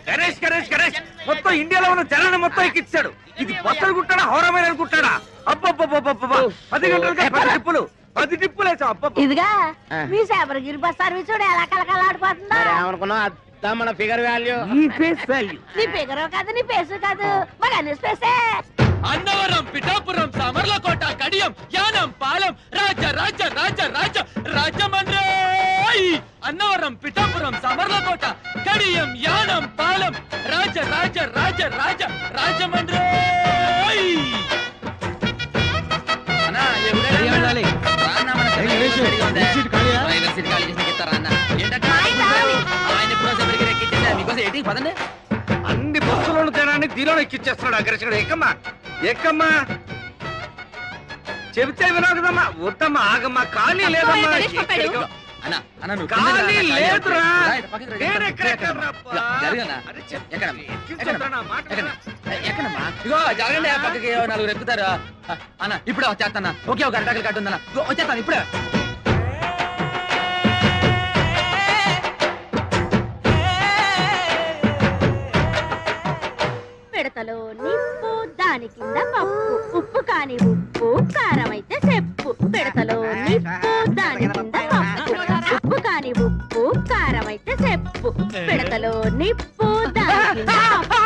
గణేష్ గణేష్ గణేష్ మొత్తం ఇండియాలో ఉన్న జనాన్ని మొత్తం ఎక్కించాడు. ఇది బస్సులు కుట్టాడా హౌరమైన అనుకుంటాడా? అబ్బబ్బబ్బబ్బబ్బా 10 గంటలకి 10 టిప్పులు 10 టిప్పులు వేసావు. అబ్బ ఇదిగా మీ శబరిగిరి బస్ సర్వీస్ ఎలా కలకలాడిపోతుందా? మన ఫిగర్ వాల్యూ నీ ఫేస్ వాల్యూ. నీ ఫిగర్ కాదు నీ ఫేస్ కాదు మరి అన్ని ఫేసే. అన్నవరం, పిఠాపురం, సామర్లకోట, కడియం, యానం, పాలెం, రాజ రాజ రాజ రాజ రాజమండ్రి. అన్నవరం, పిఠాపురం, సామర్లకోట, కడియం, యానం, పాలెం, రాజ రాజ రాజ రాజ రాజమండ్రి. అన్ని బస్సులను జనాన్ని దీనిలో ఎక్కిచ్చేస్తున్నాడు అగ్రసుడు. ఎక్కమ్మా ఎక్కమ్మా చెబితే వినవు కదమ్మా. వద్దమ్మా ఆగమ్మా. ఖాళీ లేదమ్మా. ఖాళీ లేదురా. ఇగో జరగండి పక్కకి 4 ఎక్కుతారు అన్న. ఇప్పుడే వచ్చేస్తాను. ఒకే ఒక అరటాకులు కట్టుందన్న. వచ్చేస్తాను ఇప్పుడే. పిడతలో నిప్పు దాని కింద పప్పు ఉప్పు కాని ఉప్పు కారం అయితే చెప్పు. పిడతలో నిప్పు దాని కింద పప్పు ఉప్పు కాని ఉప్పు కారం అయితే చెప్పు. పిడతలో నిప్పు దాని కింద పప్పు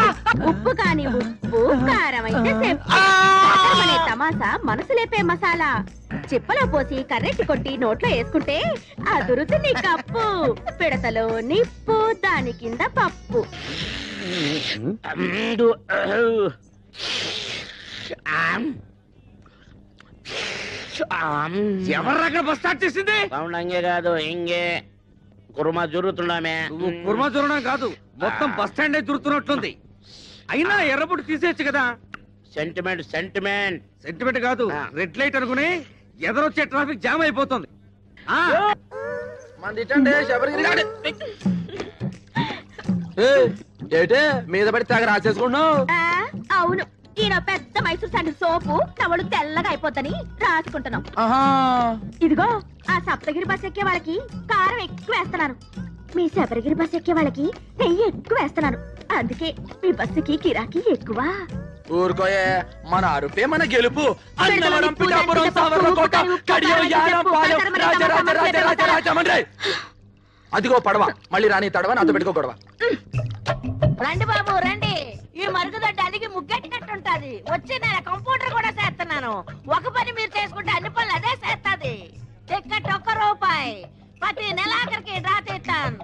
ఉప్పు కాని ఉప్పు కారం అయితే చెప్పు. అనే తమాసా మనసు లేపే మసాలా. చిప్పలో పోసి కర్రెట్టి కొట్టి నోట్లో వేసుకుంటే అదురుతు నీ కప్పు. పిడతలో నిప్పు దాని కింద పప్పు. ఎవర్రక్కడ బస్ స్టార్ట్ చేసింది? అంగే కాదు ఇంగే కుర్మా జరుగుతున్నామే. కుర్మా జరగడం కాదు, మొత్తం బస్ స్టాండ్ జరుగుతున్నట్లుంది. అయినా ఎర్రబుట్టు తీసేయచ్చు కదా. సెంటిమెంట్ సెంటిమెంట్ సెంటిమెంట్ కాదు, రెడ్ లైట్ అనుకుని ఎదరొచ్చే ట్రాఫిక్ జామ్ అయిపోతుంది. మీద పడి తెగ రాసేసుకుంటున్నావు. అవును, ఈయన పెద్ద మైసూర్ శాండిల్ సోపు నవలు తెల్లగా అయిపోతని రాసుకుంటున్నాం. ఇదిగో ఆ సప్తగిరి బస్ ఎక్కే వాళ్ళకి కారం ఎక్కువ వేస్తున్నాను. మీ శబరిగిరి బస్ ఎక్కే వాళ్ళకి నెయ్యి ఎక్కువ వేస్తున్నాను. అందుకే మీ బస్సుకి కిరాకీ ఎక్కువ. ఊరుకోయే, మన అరుపే మన గెలుపు. అన్నవరం, పిఠాపురం, సామర్లకోట, కడియం, యానం, పాలెం, రాజ రాజ రాజ రాజ రాజమండ్రి. అదిగో పడవ, మళ్ళీ రాని తడవ, నాతో పెట్టుకో గొడవ. రండి బాబు రండి. ఈ మరుగుదొడ్డి అలిగి ముగ్గెట్టినట్టుంటది. వచ్చి నేను కంప్యూటర్ కూడా చేస్తున్నాను. ఒక పని మీరు చేసుకుంటే అన్ని పనులు అదే చేస్తాది. టికెట్ ₹1. ప్రతి నెలాఖరికి డ్రా తీస్తాను.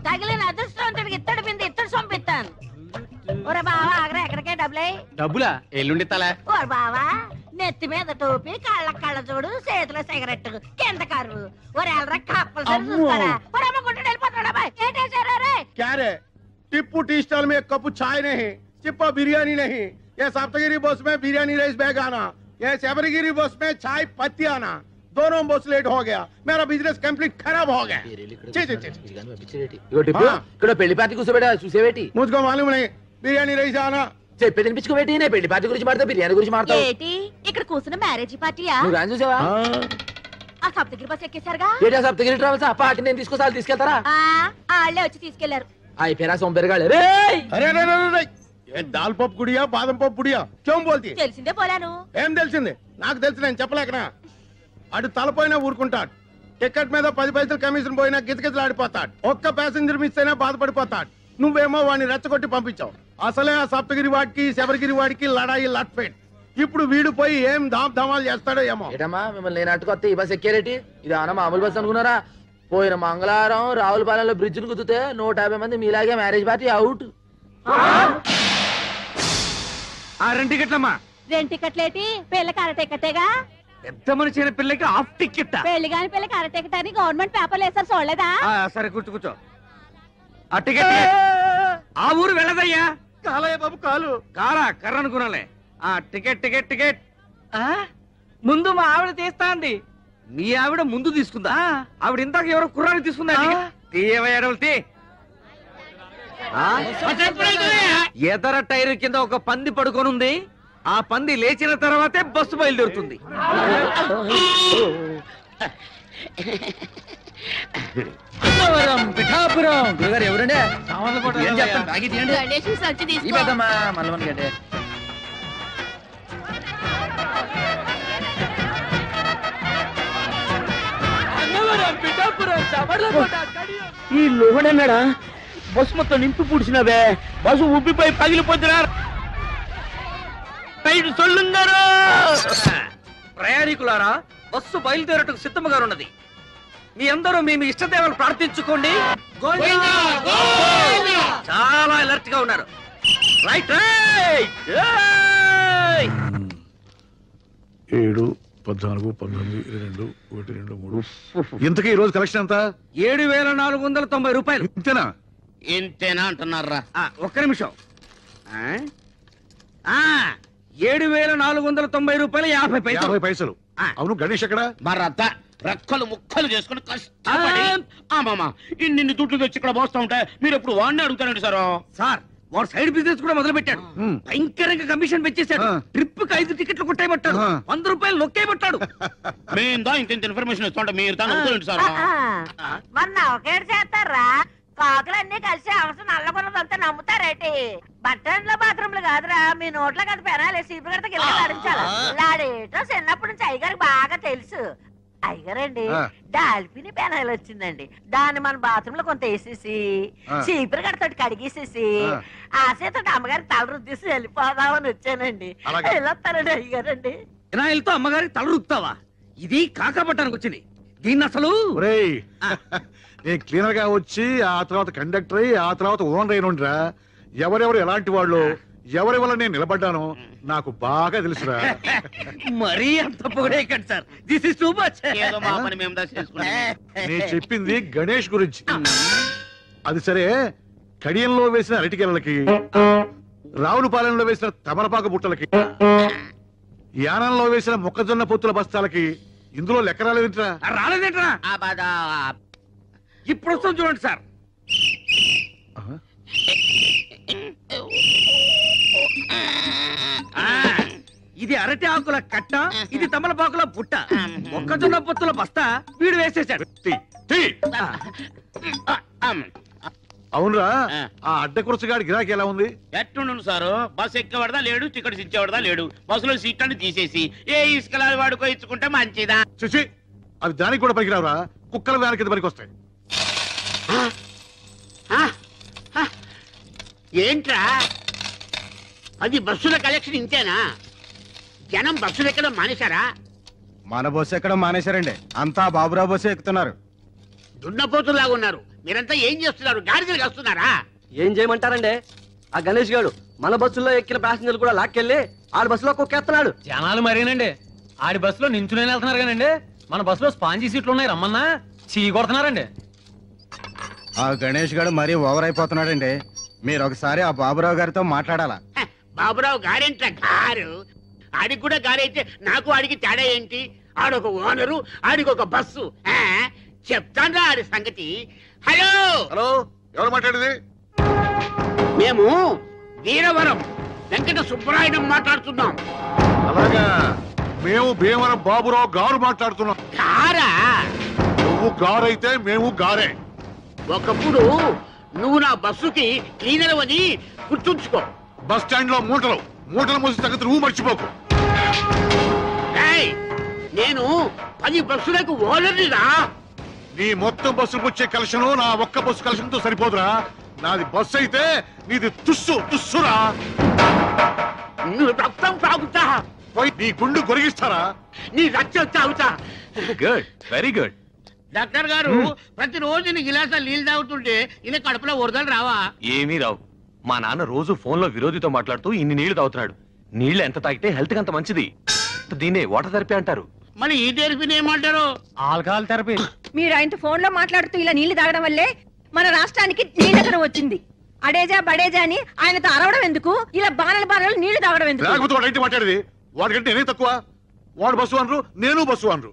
తగిలిన అదృష్టవంతుడికి ఇత్తడి బింది ఇత్తడి సొంపిస్తాను. ఒరే బావా ఆగరా, ఎక్కడికే డబ్బులా ఎల్లుండి తలా. ఓ బావా, నెత్తి మీద టోపీ, కళ్ళ కళ్ళ చూడు, చేతిలో సిగరెట్, కింద కరువు. ఒరే ఎల్రా కప్పలు చూస్తారా? ఒరమ్మకుంటూ వెళ్ళిపోతాడా బాయ్? ఏంటేసారా రే? क्या रे? टिप्पू टी स्टॉल में 1 कप चाय नहीं, चिप्पा बिरयानी नहीं। ये सप्तगिरी बस में बिरयानी राइस बैग आना, ये शबरीगिरी बस में चाय पत्ती आना। दोनों बस लेट हो गया, मेरा बिजनेस कंप्लीट खराब हो गया। ఇక్కడ పెళ్లి పార్టీ కూర్చోబెట్టా చూసేవేటి? मुझको मालूम नहीं, बिरयानी राइस आना। చెప్పే తినిపించుకోబెట్టి నేను పెళ్లి పార్టీ గురించి మాట్లాడతా, బిర్యానీ గురించి మాట్లాడతావు. ఏంటి ఇక్కడ కూర్చున్న మ్యారేజ్ పార్టీయా? నువ్వు రాని చూసావా? ఆ సప్తగిరి బస్ ఎక్కేశారుగా? ఏటా సప్తగిరి ట్రావెల్స్ ఆ పార్టీ నేను తీసుకొస్తా, తీసుకెళ్తారా? వాళ్ళే వచ్చి తీసుకెళ్లారు. అయిపోయినా సొంపెరగాళ్ళు. अरे अरे अरे ये दाल पप गुड़िया बादम पप गुड़िया क्यों बोलती? తెలిసిందే పోలాను. ఏం తెలిసింది? నాకు తెలిసి నేను చెప్పలేకనా? అటు తలపోయినా ఊరుకుంటాడు. టికెట్ మీద 10 పైసలు కమిషన్ పోయినా గిజగిజలాడిపోతాడు. ఒక్క ప్యాసింజర్ మిస్ అయినా బాధపడిపోతాడు. నువ్వేమో వాడిని రెచ్చగొట్టి పంపించావు. అసలే ఆ సప్తగిరి వాడికి శబరిగిరి వాడికి లడాయి లట్ఫెట్. ఇప్పుడు వీడు పోయి ఏం ధామాలు చేస్తాడో ఏమో. ఏటమ్మా మిమ్మల్ని నేను అట్టుకొస్తే ఈ బస్ ఎక్కారేటి? ఇది అన్న మామూలు బస్ అనుకున్నారా? పోయిన మంగళవారం రావులపాలెంలో బ్రిడ్జ్ ను కుదితే 150 మంది మీలాగే మ్యారేజ్ పార్టీ అవుట్. ఆ 2 టికెట్లమ్మా. 2 టికెట్లేటి? పెళ్ళకి అర టికెటేగా. పెద్ద మనిషి అయిన పిల్లకి హాఫ్ టికెట్. పెళ్లి కాని పిల్లకి అర టికెట్ అని గవర్నమెంట్ పేపర్లు వేసారు చూడలేదా? సరే కూర్చో కూర్చో. ఆ టికెట్ ఆ ఊరు వెళ్ళదయ్యా. కాలయ్య బాబు కాలు. కారా కర్ర అనుకున్నాలే. ఆ టికెట్ టికెట్ టికెట్. ముందు మా ఆవిడ తీస్తాంది. మీ ఆవిడ ముందు తీసుకుందా? ఆవిడ ఇందాక ఎవరో కుర్రాన్ని తీసుకుందా? తీయవయ్యాడవులు. ఎదర టైర్ కింద ఒక పంది పడుకొనుంది. ఆ పంది లేచిన తర్వాతే బస్సు బయలుదేరుతుంది. అన్నవరం పిఠాపురం గురుగారు ఎవరండి సామాన్లు పట్టుకు ఏం వెళ్ళవయ్యా. చెప్తాను బాగా తీయండి గణేష్ సంచి ఈ తీసుకో పెద్దమ్మా మల్లవన్ గడ్డే అన్నవరం పిఠాపురం సవర్లకోట ఈ లోహడన్నాడా బస్సు మొత్తం నింపి పూడ్చినవే బస్సు ఉబ్బిపోయి పగిలిపోతున్నా సొల్లుంగారు ప్రయాణికులారా బస్సు బయలుదేరటకు సిద్ధముగా ఉన్నది. మీ అందరూ మీ ఇష్టదేవాలు ప్రార్థించుకోండి. చాలా అలర్ట్ గా ఉన్నారు. Right right 7, 14, 19, 22, 1, 2, 3. ఇంతకీ ఈ రోజు కలెక్షన్ ఎంత? 7,490 రూపాయలు. ఇంతేనా? ఇంతేనా అంటున్నారా? ఒక్క నిమిషం. 7,490 రూపాయలు 50 పైసలు. 50 పైసలు. అవును, గణేష్ ఎక్కడ? మరత రెక్కలు ముక్కలు చేసుకుని కష్టపడి ఇన్ని దుడ్లు తెచ్చి ఇక్కడ పోస్తా ఉంటే మీరు ఎప్పుడు వాడిని అడుగుతారండి సార్ వాడు సైడ్ బిజినెస్ కూడా మొదలు పెట్టాడు. భయంకరంగా కమిషన్ పెంచేశాడు. ట్రిప్ కి 5 టికెట్లు కొట్టేయబట్టాడు. 100 రూపాయలు నొక్కేయబట్టాడు. మేము ఇంత ఇన్ఫర్మేషన్ ఇస్తుంటే మీరు దాన్ని అడుగుతారండి సార్. మొన్న ఒకేడు చేస్తారా? కాకులన్నీ కలిసి అవసరం నల్లబుర్రదంతా నమ్ముతారేటి? బట్టన్ల బాత్రూమ్లు కాదురా, మీ నోట్లో కదా పెనాలి సీపు గడతకి ఇలా ఆడించాలి. లాడేటో చిన్నప్పటి నుంచి అయ్యగారికి బాగా తెలుసు. అయ్యగారండి డాల్ఫిని పెనాయిల్ వచ్చిందండి. దాన్ని మన బాత్రూమ్ లో కొంత వేసేసి చీపురు గడతోటి కడిగేసేసి ఆశతో అమ్మగారి తల రుద్దేసి వెళ్ళిపోదామని వచ్చానండి. వెళ్ళొస్తానండి అయ్యగారండి. వినాయలతో అమ్మగారికి తల రుద్దుతావా? ఇది కాకపట్టడానికి వచ్చింది. దీన్ని అసలు ఒరేయ్, నేను క్లీనర్ గా వచ్చి ఆ తర్వాత కండక్టర్ అయ్యి ఆ తర్వాత ఓనర్ అయినుండ్రా. ఎవరెవరు ఎలాంటి వాళ్ళు, ఎవరి వల్ల నేను నిలబడ్డాను నాకు బాగా తెలుసురా. మరీ అంత పొగడే కదా sir. This is too much. ఏదో మా పని మేము చేసుకుంటాం. నేను చెప్పింది గణేష్ గురించి. అది సరే, కడియంలో వేసిన అరటికెలకి, రావులపాలెంలో వేసిన తమలపాకు బుట్టలకి, యానంలో వేసిన మొక్కజొన్న పొత్తుల బస్తాలకి ఇందులో లెక్క రాలేదంటరా? రాలేదేంట్రా? ఇప్పుడు వస్తాం చూడండి సార్. ఇది అరటి ఆకుల కట్ట, ఇది తమలపాకుల బుట్ట, మొక్కజొన్న పొత్తుల బస్తా వీడు వేసేసాడు. అవునరా, ఆ అడ్డ కురసగాడి గిరాకీ ఎలా ఉంది? ఎట్టుండు సారు, బస్ ఎక్కవడదా లేడు, టికెట్స్ ఇచ్చేవాడదా లేడు. బస్సులో సీట్లను తీసేసి ఏ ఇసుకలా వాడుకో ఇచ్చుకుంటే మంచిదా? చూసి అవి దానికి కూడా పనికిరావురా, కుక్కల వ్యాన్ కింద పనికి వస్తాయి. ఏంట్రా అది బస్సుల కలెక్షన్ ఇంతేనా? జనం బస్సులు ఎక్కడం మానేశారా? మన బస్సు ఎక్కడం మానేశారండి. అంతా బాబురావు బస్సు ఎక్కుతున్నారు. దున్నపోతులాగా ఉన్నారు. మీరంతా ఏం చేస్తున్నారు? గాడిదలు వస్తున్నారా? ఏం చేయమంటారండి? ఆ గణేష్ గారు మన బస్సులో ఎక్కిన ప్యాసింజర్లు కూడా లాక్కెళ్ళి ఆడి బస్సులో కుక్కేస్తున్నాడు. జనాలు మరేనండి, ఆడి బస్సులో నించునే వెళ్తున్నారు కానండి, మన బస్సులో స్పాంజీ సీట్లు ఉన్నాయి రమ్మన్నా చీ కొడుతున్నారండి. ఆ గణేష్ గారు మరీ ఓవర్ అయిపోతున్నాడండి. మీరు ఒకసారి ఆ బాబురావు గారితో మాట్లాడాలా? బాబురావు గారేంట గారు? ఆడికి కూడా గారైతే నాకు ఆడికి తేడా ఏంటి? ఆడొక ఓనరు, ఆడికి ఒక బస్సు. చెప్తాను ఆడి సంగతి. హలో హలో, ఎవరు మాట్లాడేది? మేము వీరవరం వెంకట సుబ్బరాయుడు మాట్లాడుతున్నాం. అలాగా, మేము భీమవరం బాబురావు గారు మాట్లాడుతున్నాం. గారా? నువ్వు గారైతే మేము గారే. ఒకప్పుడు నువ్వు నా బస్సుకి క్లీనర్ అని గుర్తుంచుకో. బస్ స్టాండ్ లో మూటలు మోసి తగ్గదు, నువ్వు మర్చిపోకు. నేను 10 బస్సులకు ఓనర్నిరా. నీ మొత్తం బస్సులకు వచ్చే కలెక్షన్ నా ఒక్క బస్సు కలెక్షన్ తో సరిపోదురా. నాది బస్సు అయితే నీది తుస్సురా. నువ్వు రక్తం తాగుతా, పోయి నీ గుండు గొరిగిస్తారా? నీ రక్తం తాగుతా. Good, very good. డాక్టర్ గారు, ప్రతిరోజు నీ గిలాసా నీళ్ళు తాగుతుంటే ఇలా కడుపులో వరదలు రావా? ఏమీ రావు. మా నాన్న రోజు ఫోన్ లో విరోధితో మాట్లాడుతూ ఇన్ని నీళ్లు తాగుతున్నాడు. నీళ్లు ఎంత తాగితే హెల్త్ కి అంత మంచిది. దీన్నే వాటర్ థెరపీ అంటారు. మరి ఈ థెరపీని ఏమంటారు? Alcohol therapy. మీరు ఆయనతో ఫోన్ లో మాట్లాడుతూ ఇలా నీళ్లు తాగడం వల్లే మన రాష్ట్రానికి నీళ్ళకరం వచ్చింది. అడేజా బడేజా అని ఆయనతో అరవడం ఎందుకు? ఇలా బాణలు నీళ్లు తాగడం ఎందుకు? లేకపోతే వాడు ఏంటి మాట్లాడేది? వాడికంటే నేనే తక్కువ? వాడు బస్సు అనరు, నేను బస్సు అనరు.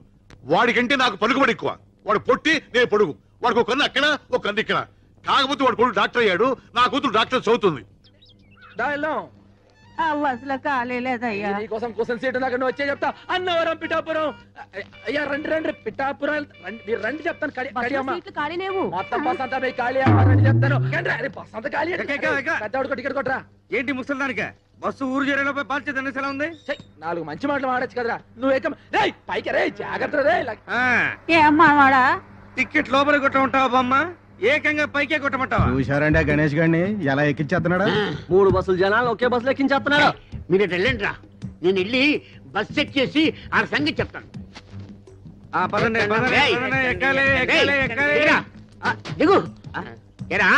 వాడికంటే నాకు పలుకుబడి ఎక్కువ. వాడు పొట్టి, నేను పొడుగు. వాడికి ఒక కన్ను అక్కడ, ఒక కన్ను ఇక్కడ. కాకపోతే వాడు కొడుకు డాక్టర్ అయ్యాడు, నా కూతురు డాక్టర్ చదువుతుంది. ఆ బస్సులో ఖాళీ లేదయ్యా. నీకోసం కోసం సీటు నాకు నువ్వు వచ్చే చెప్తా. అన్నవరం పిఠాపురం. అయ్యా రండి రండి పిఠాపురం మీరు రండి చెప్తాను. ఖాళీనేవు. మొత్తం బస్ అంతా మీ ఖాళీ అమ్మ రండి చెప్తాను. బస్ అంతా ఖాళీ. పెద్దవాడికి టికెట్ కొట్టరా. ఏంటి ముసలిదానిక బస్సు ఊరు చేరేలోపై బాధ్యత ఎలా ఉంది? 4 మంచి మాటలు మాడచ్చు కదరా. నువ్వు పైకి రే జాగ్రత్త రే. ఏమ్మా టికెట్ లోపల కొట్ట ఉంటావా బామ్మ? ఏకంగా పైకే కొట్టమంటావా? చూశారండి గణేష్ గారిని ఎలా ఎక్కించేస్తున్నాడా? 3 బస్సులు జనాలు ఒకే బస్సులో ఎక్కించేస్తున్నాడు. మీరు వెళ్ళండి రా, నేను వెళ్ళి బస్ చెక్ చేసి ఆ సంగతి చెప్తాను. పదండి పదండి, పదండి, ఎక్కాలి ఎక్కాలి ఎక్కాలి. దిగురా. దిగు. ఏరా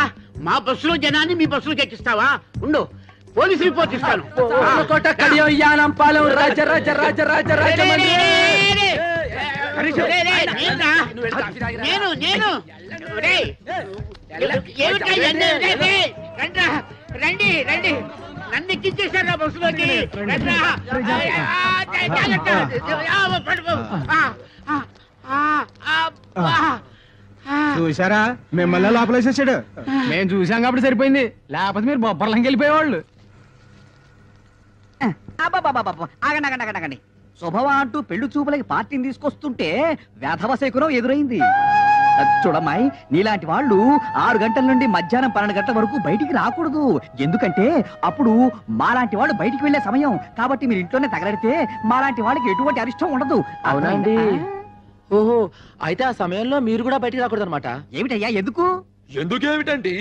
మా బస్సులో జనాన్ని మీ బస్సులోకి ఎక్కిస్తావా? ఉండు, పోలీసు రిపోర్ట్ ఇస్తాను. రాజ రాజ రాజ రాజ రాజ రండి రండి, నన్ను ఎక్కించేశారు బస్సులోకి. చూసారా మిమ్మల్ని లోపలేసేసాడు. మేము చూసాం కాబట్టి సరిపోయింది, లేకపోతే మీరు బొబ్బర్లంకి వెళ్ళిపోయేవాళ్ళు. ఆగండి శుభవా అంటూ పెళ్లి చూపులకి పార్టీని తీసుకొస్తుంటే వేధవ శకునం ఎదురైంది. చూడమ్మాయి, నీలాంటి వాళ్ళు 6 గంటల నుండి మధ్యాహ్నం 12 గంటల వరకు బయటికి రాకూడదు. ఎందుకంటే అప్పుడు మాలాంటి వాళ్ళు బయటికి వెళ్లే సమయం. కాబట్టి మీరు ఇంట్లోనే తగలడితే మాలాంటి వాళ్ళకి ఎటువంటి అరిష్టం ఉండదు. అవునండి. ఓహో, అయితే ఆ సమయంలో మీరు కూడా బయటికి రాకూడదు అనమాట. ఏమిటయ్యా ఎందుకు? ఎందుకేమిటండి,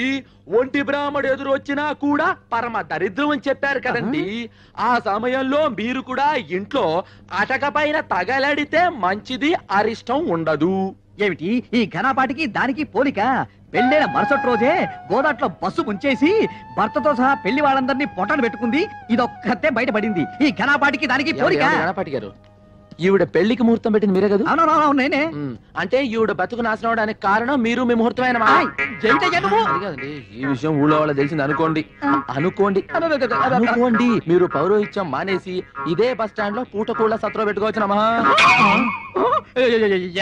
ఒంటి బ్రాహ్మడు ఎదురు వచ్చినా కూడా పరమ దరిద్రం అని చెప్పారు కదండి. ఆ సమయంలో మీరు కూడా ఇంట్లో అటక పైన తగలడితే మంచిది, అరిష్టం ఉండదు. ఏమిటి ఈ ఘనపాటికి దానికి పోలిక? పెళ్ళైన మరుసటి రోజే గోదాట్లో బస్సు ముంచేసి భర్తతో సహా పెళ్లి వాళ్ళందరినీ పొట్టను పెట్టుకుంది. ఇదొక్కతే బయటపడింది. ఈ ఘనపాటికి దానికి పోలిక? గణపాటి గారు, ఈవిడ పెళ్లికి ముహూర్తం పెట్టింది మీరే కదా? అవునవును నేనే. అంటే ఈవిడ బతుకు నాశనం అవడానికి కారణం మీరు, మీ ముహూర్తమైన ఈ విషయం ఊళ్ళో వాళ్ళ తెలిసింది అనుకోండి. అనుకోండి మీరు పౌరోహిత్యం మానేసి ఇదే బస్ స్టాండ్ లో పూటకూళ్ళ సత్రం పెట్టుకోవచ్చునమ్మా.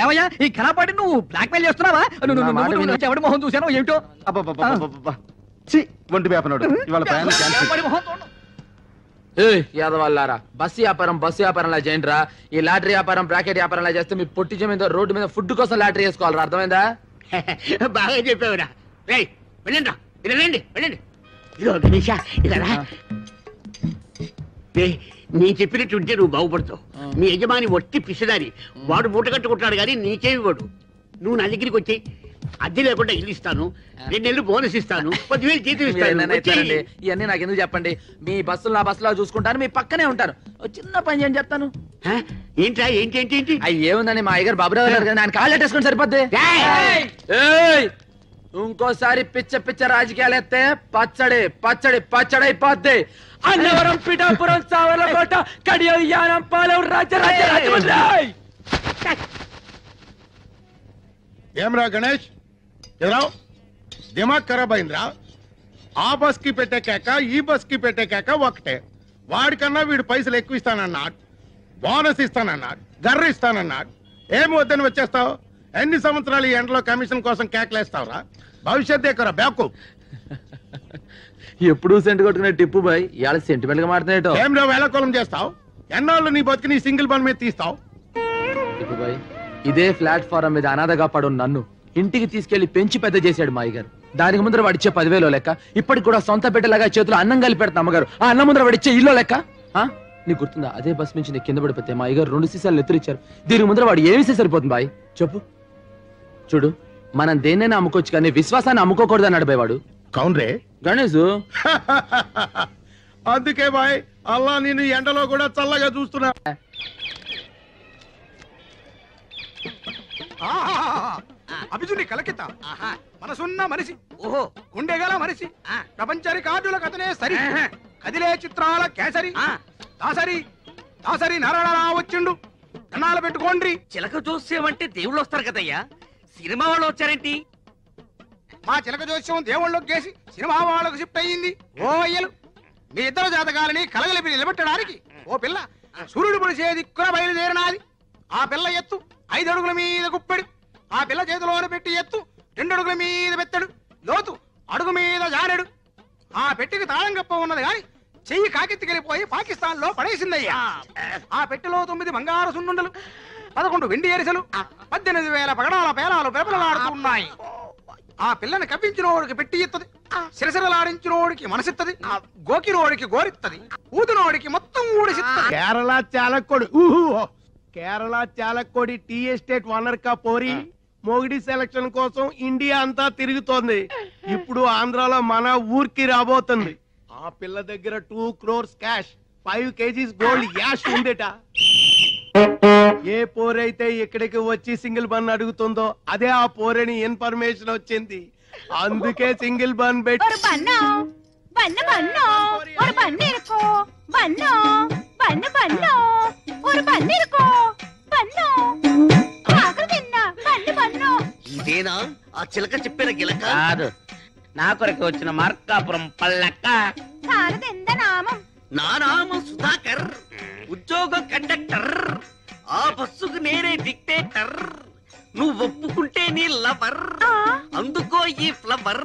ఏమయ్యా ఈ ఘనపాటి నువ్వు బ్లాక్ మెయిల్ చేస్తున్నావా? ఎవడి మొహం చూసాను ఏమిటో. ఒంటి వేపనాడు ఇవాళ ప్రయాణం క్యాన్సిల్. యాదవాళ్ళారా, బస్సు వ్యాపారంలా చేయండిరా. ఈ లాటరీ వ్యాపారం, బ్రాకెట్ వ్యాపారంలా చేస్తే మీ పొట్టి మీద రోడ్డు మీద ఫుడ్ కోసం లాటరీ వేసుకోవాలరా. అర్థమైందా? బాగా చెప్పావురా. వెళ్ళండి రా, వెళ్ళండి వెళ్ళండి. ఇదో గణేష ఇలా నీ చెప్పినట్టు ఉంటే నువ్వు బాగుపడతావు. మీ యజమాని ఒట్టి పిసిదారి, వాడు మూట కట్టుకుంటాడు కానీ నీకేమి వాడు. నువ్వు నా దగ్గరికి వచ్చి అద్దె లేకుండా ఇల్లు ఇస్తాను, 2 నెలలు బోనస్ ఇస్తాను, 10,000 జీతం ఇస్తాను. ఇవన్నీ నాకు ఎందుకు చెప్పండి. మీ బస్సులు నా బస్సులో చూసుకుంటాను, మీ పక్కనే ఉంటాను. చిన్న పని చేయని చెప్తాను. ఏంట్రా ఏంటి ఏంటి ఏంటి? అవి ఏముందని మా అయ్యగారు బాబురావు గారు కదా, ఆయన కాళ్ళు వేసుకుని సరిపోద్ది. ఇంకోసారి పిచ్చ రాజకీయాలు ఎత్తే పచ్చడి పచ్చడి పచ్చడి అయిపోద్ది. అన్నవరం, పిఠాపురం, సావర్లకోట, కడియం, యానం, పాలెం, రాజరాజ. ఏమరా గణేష్, ఎదురావు దిమాగ్ ఖరాబ్ అయిందిరా. ఆ బస్ కి పెట్టే కేక, ఈ బస్ కి పెట్టే కేక ఒకటే. వాడికన్నా వీడు పైసలు ఎక్కువ ఇస్తానన్నాడు, బోనస్ ఇస్తానన్నాడు, గర్ర ఇస్తానన్నాడు. ఏమి వద్దని వచ్చేస్తావు? ఎన్ని సంవత్సరాలు ఈ ఎండలో కమిషన్ కోసం కేకలేస్తావురా? భవిష్యత్ ఎక్కువ బ్యాకు. ఎప్పుడు సెంట్ కొట్టుకునే టిప్పు బాయ్ ఇవాళ సెంటిమెంట్ గా మాట్లాడేటో. ఏం రా వేళకోళం చేస్తావు? ఎన్నాళ్ళు నీ బతికి నీ సింగిల్ బన్ మీద తీస్తావు? టిప్పు బాయ్, ఇదే ప్లాట్ఫారం మీద అనాథగా పడు నన్ను ఇంటికి తీసుకెళ్లి పెంచి పెద్ద చేశాడు మా అయ్యగారు. దానికి ముందర వాడిచ్చే 10,000 లెక్క, ఇప్పటికి కూడా సొంత బిడ్డలాగా చేతులు అన్నం కలిపి పెడతా అమ్మగారు. ఆ అన్నం ముందర వాడిచ్చే ఇల్లు లెక్క. నీకు గుర్తుందా? అదే బస్ నుంచి నీకు కింద పడిపోతే మా అయ్యగారు 2 సీసాలు ఎత్తురిచ్చారు. దీనికి ముందర వాడు ఏమిస్తే సరిపోతుంది బాయ్ చెప్పు. చూడు, మనం దేన్నైనా అమ్ముకోవచ్చు కానీ విశ్వాసాన్ని అమ్ముకోకూడదు అన్నాడు బాయ్ వాడు. కౌన్రే గణేష్. అందుకే బాయ్ అల్లా నేను ఎండలో కూడా చల్లగా చూస్తున్నా. అభిజుని కలకిత మనసున్న మనిషి, ఓహో గుండెగల మనిషి, ప్రపంచ రికార్డుల కథనే సరి, కదిలే చిత్రాల కేసరి, దాసరి దాసరి నారాయణ వచ్చిండు. కన్నాలు పెట్టుకోండి. చిలక జోస్యం అంటే దేవుళ్ళు వస్తారు కదయ్యా, సినిమా వాళ్ళు వచ్చారేంటి? మా చిలక జోస్యం దేవుళ్ళకి గేసి సినిమా వాళ్ళకు షిఫ్ట్ అయ్యింది. ఓ అయ్యలు, మీ ఇద్దరు జాతకాలని కలగలిపి నిలబెట్టడానికి ఓ పిల్ల సూర్యుడు పొడిసే దిక్కున బయలుదేరినాది. ఆ పిల్ల ఎత్తు 5 అడుగుల మీద గుప్పెడు, ఆ పిల్ల చేతిలోన పెట్టి ఎత్తు 2 అడుగుల మీద బెత్తడు, లోతు అడుగు మీద జానెడు. ఆ పెట్టికి తాళం కప్ప ఉన్నది గాని చెయ్యి కాకెత్తికెళ్ళిపోయి పాకిస్తాన్ లో పడేసిందయ్యా. ఆ పెట్టెలో 9 బంగారు సున్నుండలు, 11 వెండి ఎరిసెలు, 18,000 పగడాల పేలాలు పెరపలలాడుతున్నాయి. ఆ పిల్లని కవ్వించినోడికి పెట్టి ఇత్తది, సిరసిరలాడించినోడికి మనసిత్తది, గోకినోడికి గోరిత్తది, ఊదినోడికి మొత్తం ఊడిసిత్తది. Kerala Chalakudy Kerala Chalakudy tea estate owner కా పోరి మొగిడి సెలక్షన్ కోసం ఇండియా అంతా తిరుగుతోంది. ఇప్పుడు ఆంధ్రాలో మన ఊరికి రాబోతుంది. ఆ పిల్ల దగ్గర 2 crores క్యాష్, 5 kgs గోల్డ్ యాష్ ఉందేట. ఏ పోరైతే ఇక్కడికి వచ్చి సింగిల్ బన్ అడుగుతుందో అదే ఆ పోరని ఇన్ఫర్మేషన్ వచ్చింది. అందుకే సింగిల్ బన్ పెట్టి ఇదేనా ఆ చిలక చెప్పిన గిలక? కాదు, నా కొరకు వచ్చిన మార్కాపురం పల్లక్క. నా నామం సుధాకర్, ఉద్యోగం కండక్టర్, ఆ బస్సుకు నేనే డిక్టేటర్. నువ్వు ఒప్పుకుంటే నీ లవర్, అందుకో ఈ ఫ్లవర్.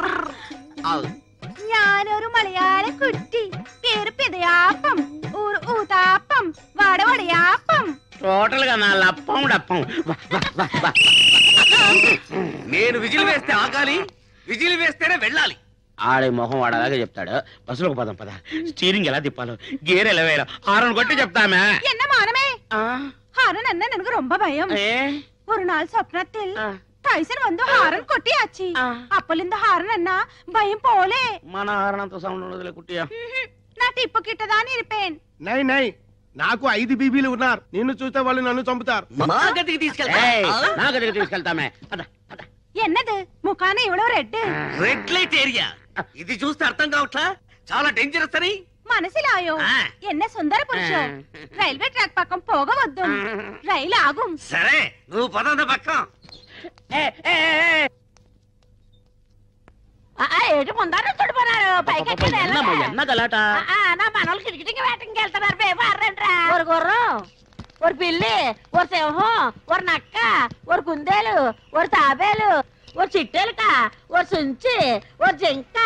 ഞാനൊരു മലയാള കുട്ടി, പേര് പിതയാപ്പം, ഊർ ഊതാപ്പം, വടവടയാപ്പം. టోటల్ గా నా లప్పం డప్పం. నేను విజిల్ వేస్తే ఆగాలి, విజిల్ వేస్తేనే వెళ్ళాలి. ఆడే మొహం వాడలాగా చెప్తాడు. బస్సులోకి పదం పద. స్టీరింగ్ ఎలా తిప్పాలో, గేర్ ఎలా వేయాలో ఆరని కొట్టి చెప్తామే. என்ன மானமே, ஹாரன் அண்ணன் எனக்கு ரொம்ப பயம். ஒரு நாள் சொப்னத்தில் டைசன் வந்து హారన్ కొట్టియాచి. అప్పలింద హారన్ అన్న భయం పోలే. మన హారన్ అంత సౌండ్ ఉండదులే కుట్టియా. నా టిప్పు కిట్టదాని ఇరిపేన్. నై నై, నాకు 5 బీబీలు ఉన్నారు. నిన్ను చూస్తే వాళ్ళు నన్ను చంపుతారు. మా గదికి నా గదికి తీసుకెళ్తామే. ఎన్నది ముఖాన ఇవ్వడం రెడ్ రెడ్ లైట్ ఏరియా. ఇది చూస్తే అర్థం కావట్లా, చాలా డేంజరస్ అని. మనసిలాయో ఎన్న సుందర పురుషం. రైల్వే ట్రాక్ పక్కం పోగవద్దు, రైలు ఆగుం. సరే నువ్వు పదంద పక్కం. ఏటి ముందర చుడిపోనారు పైకి ఎన్న గలాట. నా మనోళ్ళు కిటికిటికి వేటకి వెళ్తున్నారు. బేబారంట్రా ఒక గుర్రం, ఒక పిల్లి, ఒక సింహం, ఒక నక్క, ఒక కుందేలు, ఒక తాబేలు, ఒక చిట్టెలుక, ఒక సుంచి, ఒక జింక,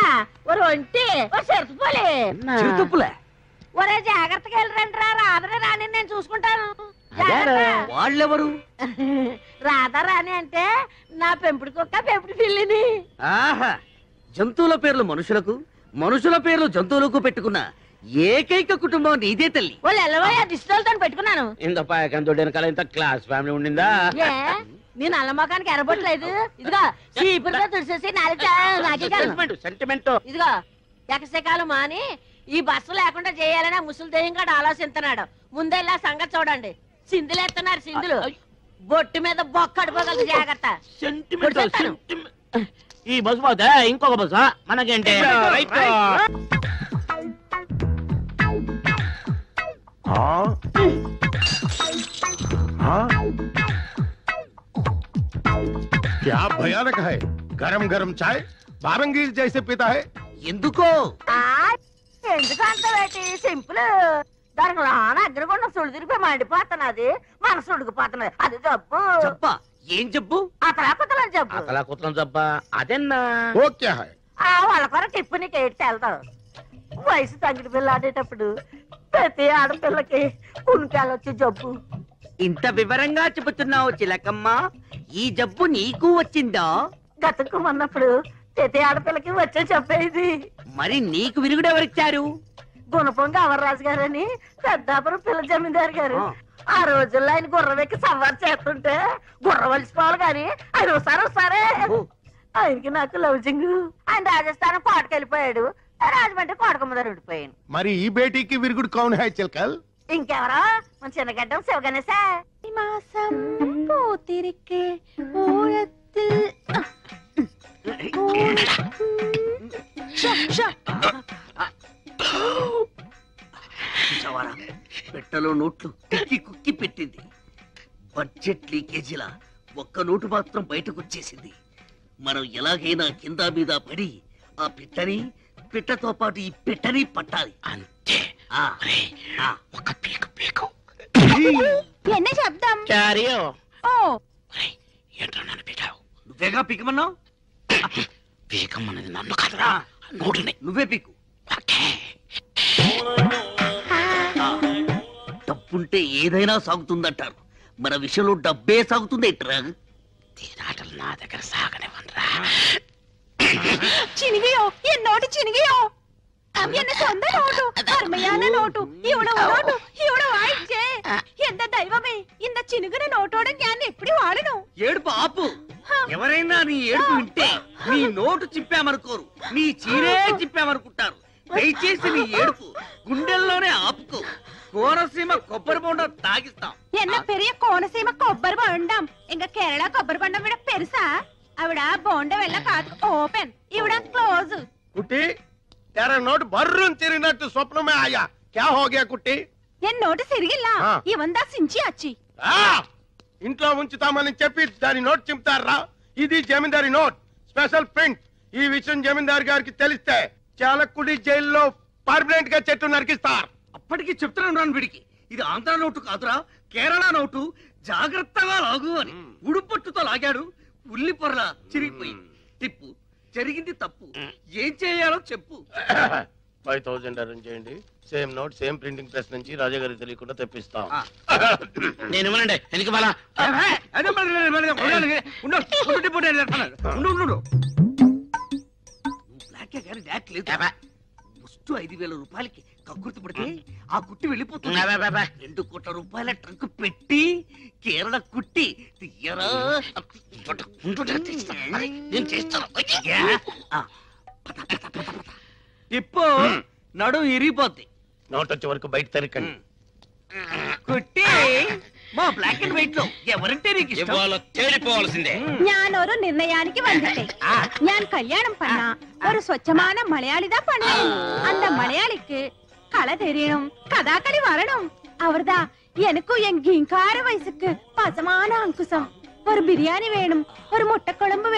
ఒక ఒంటి, ఒక చిరుతుపులి. చిరుతుపులే? ఒరే జాగ్రత్తగా వెళ్ళరంట్రా. రాధనే రాని నేను చూసుకుంటాను. వాళ్ళెవరు? రాధా రాణి అంటే నా పెంపుడు కుక్క, పెంపుడు పిల్లిని. ఆహా, జంతువుల పేర్లు మనుషులకు, మనుషుల పేర్లు జంతువులకు పెట్టుకున్న ఏకైక కుటుంబం నీదే తల్లి. వాళ్ళు ఎల్లవయ్యా దిష్టితో పెట్టుకున్నాను. ఇంత పాయకంతో వెనకాల ఇంత క్లాస్ ఫ్యామిలీ ఉండిందా? ఏ నీ నల్ల మొఖానికి ఎరబొట్టలేదు. ఇదిగో చీపురుగా తుడిసేసి నాకే సెంటిమెంట్. ఇదిగో ఎకసెకాలు మాని ఈ బస్సు లేకుండా చేయాలని ముసలి దెయ్యం కూడా ఆలోచిస్తున్నాడు. ముందెల్లా సంగతి చూడండి. సింధులు ఎత్తున్నారు, సింధులు. బొట్టు మీద బొక్క అడిపోగలదు, జాగ్రత్త. ఈ బస్సు పోతే ఇంకొక బస్సు మనకేంటి? क्या भयानक है। गरम गरम चाय बारंगीर जैसे पीता है। ఎందుకో ఎందుకు అంత వేటి సింపుల్. దానికి లోన అగ్రగుండం సుడు తిరిగిపోయి మండిపోతున్నది, మనసు ఉడికిపోతున్నది. అది జబ్బు. జబ్బా? ఏం జబ్బు? అతలాకుతలని జబ్బు. అతలాకుతలం జబ్బా? అదెన్నా वो क्या है? వాళ్ళ కొర టిప్పు నీకు ఏడు తెల్దావు. వయసు తగ్గిడి పిల్ల ఆడేటప్పుడు ప్రతి ఆడపిల్లకి ఉనికాలొచ్చి జబ్బు. ఇంత వివరంగా చెబుతున్నావు చిలకమ్మ. ఈ జబ్బు నీకు వచ్చిందా? గతుక్కుమన్నప్పుడు ప్రతి ఆడపిల్లకి వచ్చే చెప్పేది. మరి నీకు విరుగుడెవరిచ్చారు? గుణపొంగ అమర్రాజు గారని పెద్దాపురం పిల్ల జమీందారు గారు. ఆ రోజుల్లో ఆయన గుర్రం ఎక్కి సవారు చేస్తుంటే గుర్రం వలిసిపోవాలి కానీ ఆయన వస్తారే. ఆయనకి నాకు లవ్జింగ్. ఆయన రాజస్థానం కోటకెళ్ళిపోయాడు, రాజమండ్రి కోటకమ్మదారు ఉండిపోయాను. మరి ఈ బేటీకి విరుగుడు కౌన్ హై చిల్కల్? ఇంకెవరో మన చిన్నగడ్డం శివగణేశా. మాసం పూతిరికే ఓరత్తిల్ పెట్టలో నోట్లు కుక్కి కుక్కి పెట్టింది. బడ్జెట్ లీకేజీలా ఒక్క నోటు మాత్రం బయటకు వచ్చేసింది. మనం ఎలాగైనా కింద మీద పడి ఆ పిట్టతో పాటు ఈ పెట్టని పట్టాలి. అంతే. ఒక పీకు పీకు. ఎన్న శబ్దం? చారియో. ఓ ఏంట్రా నన్ను పీకావు? నువ్వేగా పీకమన్నావు. పీకమన్నది నన్ను కదరా, నోటిని. నువ్వే పీకు. డబ్బుంటే ఏదైనా సాగుతుందంటారు, మన విషయంలో డబ్బే సాగుతుంది ఏంట్రా? తీరాటలు నా దగ్గర సాగనివ్వనరా. ചിനികയോ എന്നോട്ട് ചിനികയോ എന്നെ സ്വന്തം നോട്ടു അർമ്മയാന നോട്ടു ഇവിടെ നോട്ടു ഇവിടെ വായിച്ചേ എന്റെ ദൈവമേ ഇന്ന ചിനുകിന നോട്ടോടെ ഞാൻ എപ്പടി വാടണു ఏడుపు ఆపు. ఎవరైనా నీ ఏడుపు వింటే నీ నోటు చిప్పామనుకోరు, నీ చీరే చిప్పామనుకుంటారు. దయచేసి నీ ఏడుపు గుండెల్లోనే ఆపుకో. కోనసీమ కొబ్బరి బొండం తాగిస్తాం. എന്നെ പെരിയ കോണസീമ കൊబ్బരി ബണ്ടം എങ്ക കേരള കൊబ్బరి ബണ്ടം ഇവിടെ പെരുസാ അവിടെ ബോണ്ട വെള്ള കാത്ത് ఓపెన్ ഇവിടെ క్లోజ్. కుట్టి तेरा नोट బర్రున్ తిరిగినట్టు స్వప్నమే ఆయా. క్యా హో గయా కుట్టి? ఎన్ నోటు సిరిగిల్ల ఇవందా సించి అచ్చి. ఇంట్లో ఉంచుతామని చెప్పి దాని నోట్ చింపుతారా? ఇది జమీందారి నోట్, స్పెషల్ ప్రింట్. ఈ విషయం జమీందారు గారికి తెలిస్తే చాలకుడి జైల్లో పర్మనెంట్ గా చెట్టు నరికిస్తారు. అప్పటికి చెప్తున్నాను రాను వీడికి, ఇది ఆంధ్ర నోటు కాదురా, కేరళ నోటు. జాగ్రత్తగా లాగు అని ఉడుపట్టుతో లాగాడు. ఉల్లి పొరల చిరిగిపోయింది. టిప్పు జరిగింది తప్పు, ఏం చేయాలో చెప్పు. 5000 అరేంజ్ చేయండి. Same note same printing press నుంచి రాజా గారికి తెలియకుండా తెప్పిస్తాం. నేను ఇవ్వనండి, ఎందుకు మళ్ళా? ముస్టు 5000 రూపాయలకి కక్కుర్తి పడితే ఆ కుట్టి వెళ్ళిపోతుంది. 2 కోట్ల రూపాయల ట్రంక్ పెట్టి కేరళ కుట్టి తీయరా. నేను చేస్తాను. టిప్పు నడు ఇరిగిపోద్ది. నోట్ వచ్చే వరకు బయట తెరకండి. కుట్టి మా బ్లాక్ అండ్ వైట్ లో ఎవరంటే నీకు ఇష్టం? తేలిపోవాల్సిందే. ഞാനൊരു നിർണയാനിക്ക് വന്നിട്ടേ ഞാൻ കല്യാണം പണ്ണ ഒരു സ്വച്ഛமான മലയാളിതാ പണ്ണ. அந்த மலையாளிக்கு கலை தெரியணும், கதாகளி வரணும். அவர்தா எனக்கும் என் கீங்கார வயசுக்கு பசமான அங்குசம். ஒரு பிரியாணி வேணும், ஒரு முட்டைக்குழம்பு வேணும்.